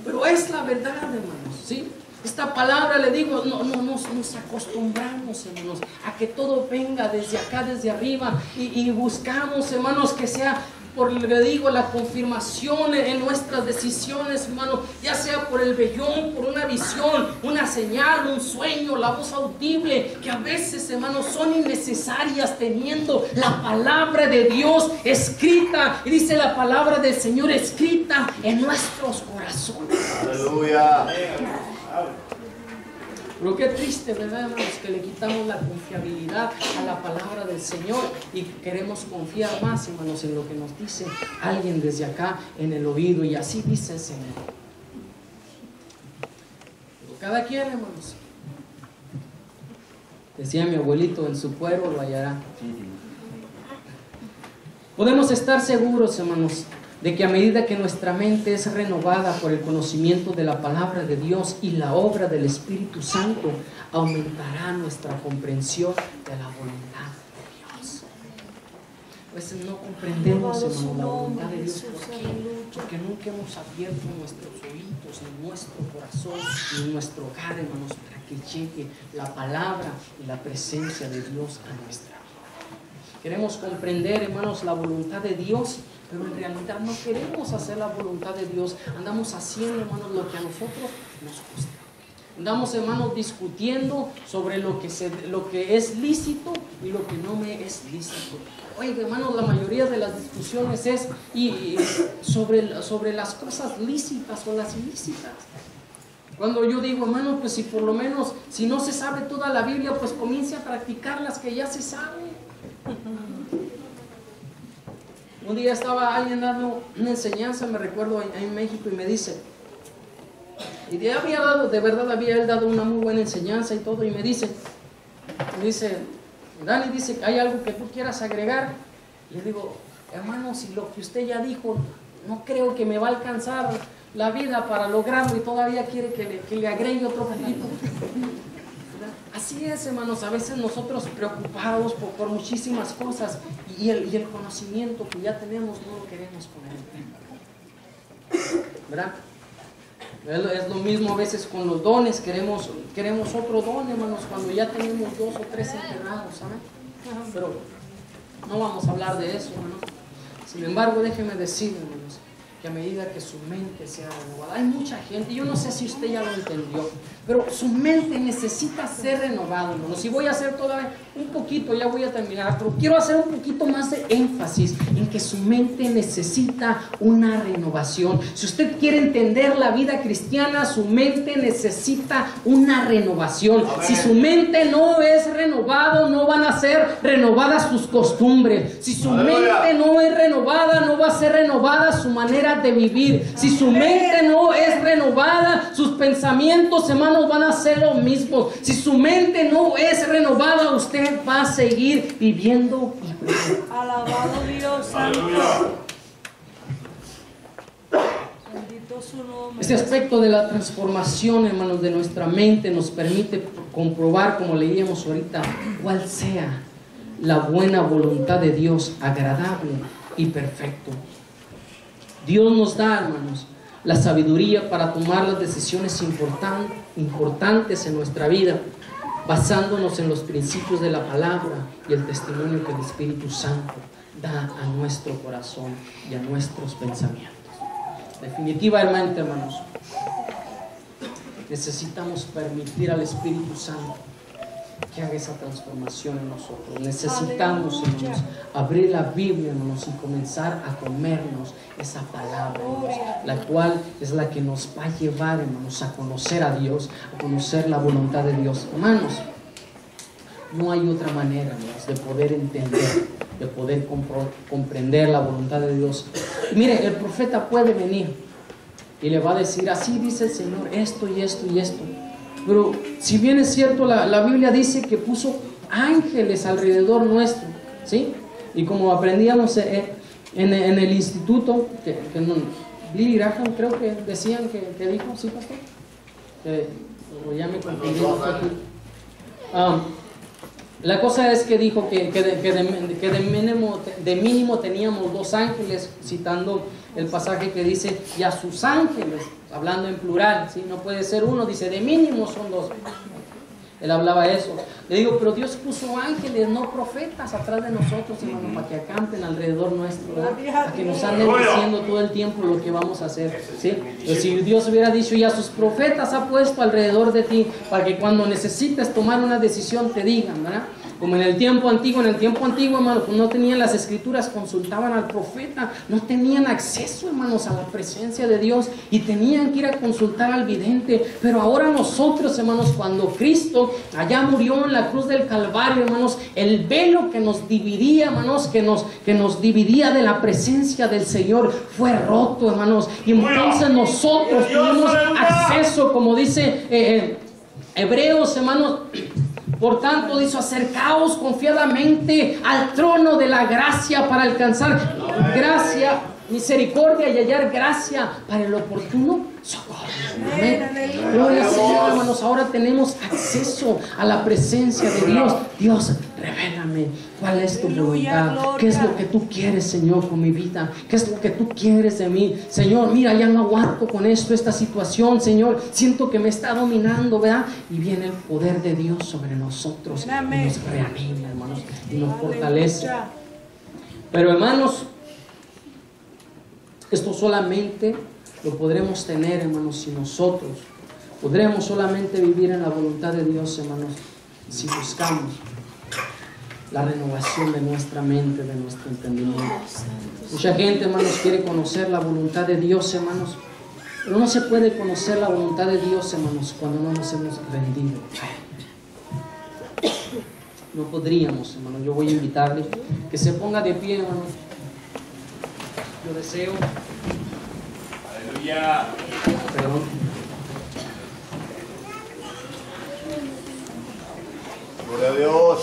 Pero es la verdad, hermanos, ¿sí? Esta palabra, le digo, nos acostumbramos, hermanos, a que todo venga desde acá, desde arriba, y buscamos, hermanos, que sea, por, le digo, la confirmación en nuestras decisiones, hermanos, ya sea por el vellón, por una visión, una señal, un sueño, la voz audible, que a veces, hermanos, son innecesarias teniendo la palabra de Dios escrita, y dice la palabra del Señor escrita en nuestros corazones. Aleluya. Pero qué triste, ¿verdad, hermanos? Que le quitamos la confiabilidad a la palabra del Señor y queremos confiar más, hermanos, en lo que nos dice alguien desde acá en el oído, y así dice el Señor. Pero cada quien, hermanos, decía mi abuelito, en su pueblo lo hallará. Podemos estar seguros, hermanos, de que a medida que nuestra mente es renovada por el conocimiento de la palabra de Dios y la obra del Espíritu Santo, aumentará nuestra comprensión de la voluntad de Dios. Pues no comprendemos, hermano, la voluntad de Dios. ¿Por qué? Porque nunca hemos abierto nuestros oídos, ni nuestro corazón, ni nuestro hogar, hermanos, para que llegue la palabra y la presencia de Dios a nuestra vida. Queremos comprender, hermanos, la voluntad de Dios, pero en realidad no queremos hacer la voluntad de Dios. Andamos haciendo, hermanos, lo que a nosotros nos gusta. Andamos, hermanos, discutiendo sobre lo que es lícito y lo que no me es lícito. Oiga, hermanos, la mayoría de las discusiones es sobre las cosas lícitas o las ilícitas. Cuando yo digo, hermano, pues si por lo menos, si no se sabe toda la Biblia, pues comience a practicar las que ya se sabe. Un día estaba alguien dando una enseñanza, me recuerdo, en México, y me dice, y de verdad había él dado una muy buena enseñanza y todo, y me dice, Dani, dice, ¿hay algo que tú quieras agregar? Le digo, hermano, si lo que usted ya dijo, no creo que me va a alcanzar la vida para lograrlo, y todavía quiere que le agregue otro poquito. Así es, hermanos, a veces nosotros preocupados por muchísimas cosas, y el conocimiento que ya tenemos no lo queremos poner en práctica, ¿verdad? Es lo mismo a veces con los dones, queremos otro don, hermanos, cuando ya tenemos 2 o 3 enterrados, ¿saben? Pero no vamos a hablar de eso, hermanos. Sin embargo, déjenme decir, hermanos, que que a medida que su mente sea renovada, hay mucha gente, yo no sé si usted ya lo entendió, pero su mente necesita ser renovada, hermanos. Si voy a hacer todavía un poquito, ya voy a terminar, pero quiero hacer un poquito más de énfasis en que su mente necesita una renovación. Si usted quiere entender la vida cristiana, su mente necesita una renovación. Si su mente no es renovada, no van a ser renovadas sus costumbres. Si su mente no es renovada, no va a ser renovada su manera de vivir. Si su mente no es renovada, sus pensamientos, hermanos, van a ser los mismos. Si su mente no es renovada, usted va a seguir viviendo igual. Alabado Dios Santo. Bendito su nombre. Este aspecto de la transformación, hermanos, de nuestra mente nos permite comprobar, como leíamos ahorita, cuál sea la buena voluntad de Dios, agradable y perfecto. Dios nos da, hermanos, la sabiduría para tomar las decisiones importantes en nuestra vida, basándonos en los principios de la palabra y el testimonio que el Espíritu Santo da a nuestro corazón y a nuestros pensamientos. Definitivamente, hermanos, necesitamos permitir al Espíritu Santo que haga esa transformación en nosotros. Necesitamos, hermanos, abrir la Biblia, hermanos, y comenzar a comernos esa palabra, hermanos, la cual es la que nos va a llevar, hermanos, a conocer a Dios, a conocer la voluntad de Dios. Hermanos, no hay otra manera, hermanos, de poder entender, de poder comprender la voluntad de Dios. Y mire, el profeta puede venir y le va a decir, así dice el Señor, esto y esto y esto. Pero si bien es cierto, la Biblia dice que puso ángeles alrededor nuestro, ¿sí? Y como aprendíamos en el instituto, Billy Graham creo que decían que dijo, ¿sí, pastor? Ya me confundí. La cosa es que dijo que de mínimo teníamos 2 ángeles, citando el pasaje que dice, y a sus ángeles, hablando en plural, ¿sí? No puede ser uno, dice, de mínimo son 2. Él hablaba eso. Le digo, pero Dios puso ángeles, no profetas, atrás de nosotros, hermano, para que acampen alrededor nuestro, ¿verdad? Para que nos anden diciendo todo el tiempo lo que vamos a hacer, ¿sí? Pues si Dios hubiera dicho, y a sus profetas ha puesto alrededor de ti, para que cuando necesites tomar una decisión te digan, ¿verdad? Como en el tiempo antiguo, hermanos, no tenían las escrituras, consultaban al profeta, no tenían acceso, hermanos, a la presencia de Dios y tenían que ir a consultar al vidente. Pero ahora nosotros, hermanos, cuando Cristo allá murió en la cruz del Calvario, hermanos, el velo que nos dividía, hermanos, que nos dividía de la presencia del Señor fue roto, hermanos, y entonces nosotros tuvimos acceso, como dice Hebreos, hermanos. Por tanto, dice, acercaos confiadamente al trono de la gracia para alcanzar gracia, misericordia y hallar gracia para el oportuno socorro. Amén. Gloria al Señor, hermanos. Ahora tenemos acceso a la presencia de Dios. Dios, revélame cuál es tu voluntad. ¿Qué es lo que tú quieres, Señor, con mi vida? ¿Qué es lo que tú quieres de mí? Señor, mira, ya no aguanto con esto, esta situación, Señor. Siento que me está dominando, ¿verdad? Y viene el poder de Dios sobre nosotros. Y nos reanima, hermanos, y nos fortalece. Pero, hermanos, esto solamente lo podremos tener, hermanos, si nosotros podremos solamente vivir en la voluntad de Dios, hermanos, si buscamos la renovación de nuestra mente, de nuestro entendimiento. Mucha gente, hermanos, quiere conocer la voluntad de Dios, hermanos, pero no se puede conocer la voluntad de Dios, hermanos, cuando no nos hemos rendido. No podríamos, hermanos. Yo voy a invitarle que se ponga de pie, hermanos. Yo deseo. Aleluya. Perdón. Gloria a Dios.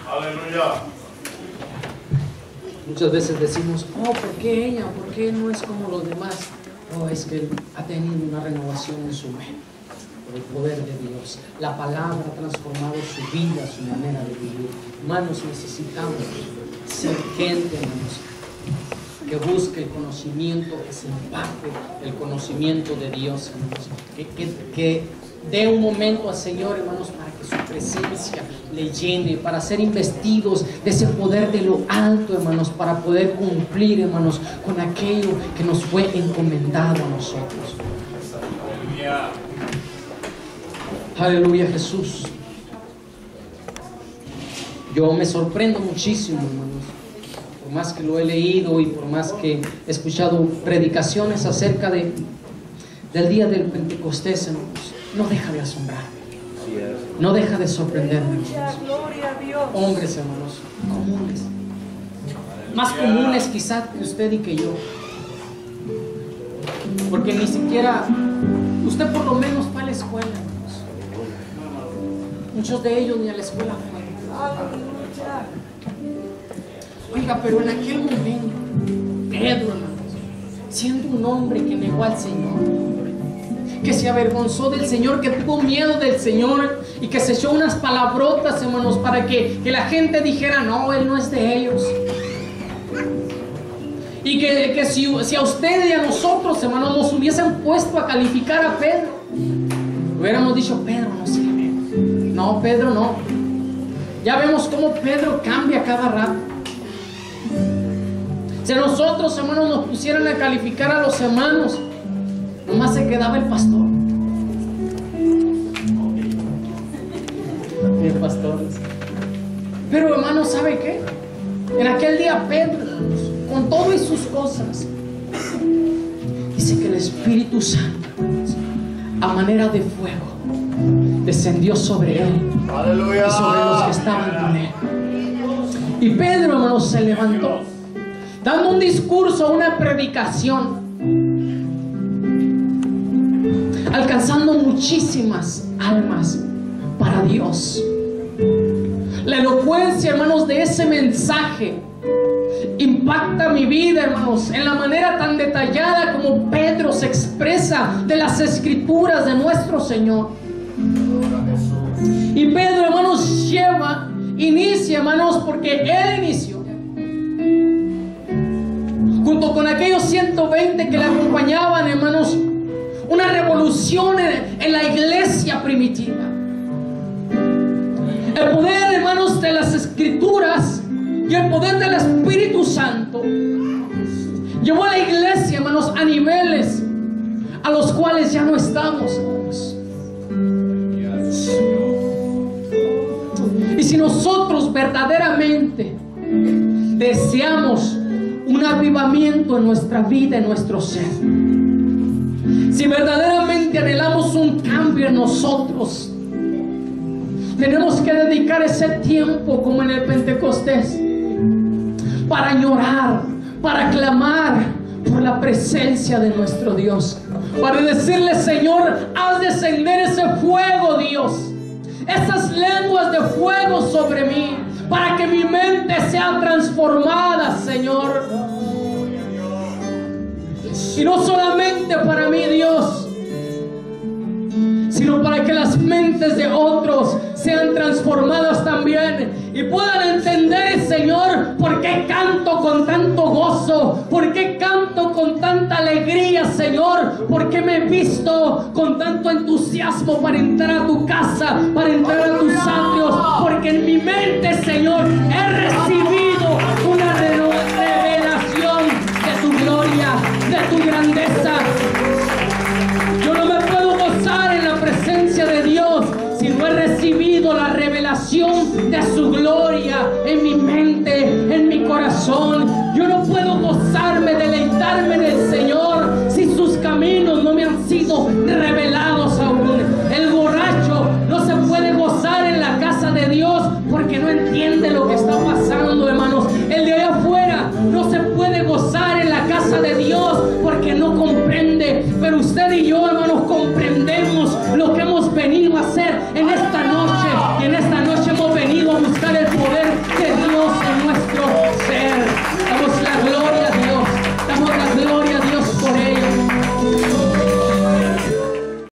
Aleluya. Muchas veces decimos, oh, ¿por qué ella? ¿Por qué no es como los demás? Oh, es que ha tenido una renovación en su mente por el poder de Dios. La palabra ha transformado su vida, su manera de vivir. Hermanos, necesitamos ser gente, hermanos, que busque el conocimiento, que se empate el conocimiento de Dios, hermanos. Que dé un momento al Señor, hermanos, para que su presencia le llene, para ser investidos de ese poder de lo alto, hermanos, para poder cumplir, hermanos, con aquello que nos fue encomendado a nosotros. Aleluya, Jesús. Yo me sorprendo muchísimo, hermanos, por más que lo he leído y por más que he escuchado predicaciones acerca del día del Pentecostés, hermanos, no deja de asombrarme, no deja de sorprenderme, hermanos. Gloria a Dios. Hombres, hermanos, comunes, más comunes quizás que usted y que yo, porque ni siquiera usted por lo menos fue a la escuela, hermanos. Muchos de ellos ni a la escuela fueron. Oiga, pero en aquel momento Pedro, hermanos, siendo un hombre que negó al Señor, que se avergonzó del Señor, que tuvo miedo del Señor y que se echó unas palabrotas, hermanos, para que la gente dijera: no, Él no es de ellos. Y que si a usted y a nosotros, hermanos, nos hubiesen puesto a calificar a Pedro, hubiéramos dicho: Pedro no sirve. No, Pedro no. Ya vemos cómo Pedro cambia cada rato. Si a nosotros, hermanos, nos pusieran a calificar a los hermanos, nomás se quedaba el pastor. El pastor. Pero, hermanos, ¿sabe qué? En aquel día Pedro, hermanos, con todo y sus cosas, dice que el Espíritu Santo, a manera de fuego, descendió sobre él. Aleluya. Y sobre los que estaban con él. Y Pedro, hermanos, se levantó dando un discurso, una predicación, alcanzando muchísimas almas para Dios. La elocuencia, hermanos, de ese mensaje impacta mi vida, hermanos, en la manera tan detallada como Pedro se expresa de las escrituras de nuestro Señor. Y Pedro, hermanos, inicia, hermanos, porque él inició, junto con aquellos 120 que le acompañaban, hermanos, una revolución en la iglesia primitiva. El poder, hermanos, de las escrituras y el poder del Espíritu Santo llevó a la iglesia, hermanos, a niveles a los cuales ya no estamos, hermanos. Y si nosotros verdaderamente deseamos un avivamiento en nuestra vida, en nuestro ser, si verdaderamente anhelamos un cambio en nosotros, tenemos que dedicar ese tiempo como en el Pentecostés para llorar, para clamar por la presencia de nuestro Dios, para decirle: Señor, haz descender ese fuego, Dios, esas lenguas de fuego sobre mí, para que mi mente sea transformada, Señor. Y no solamente para mí, Dios, sino para que las mentes de otros sean transformadas también y puedan entender, Señor, por qué canto con tanto gozo, por qué canto con tanta alegría, Señor, por qué me he visto con tanto entusiasmo para entrar a tu casa, para entrar a tus atrios, porque en mi mente, Señor, he recibido una revelación de tu gloria, de tu grandeza. Yo no me puedo gozar en la presencia de Dios si no he recibido la revelación de su gloria en mi mente, en mi corazón. Yo no puedo gozarme, deleitarme en el Señor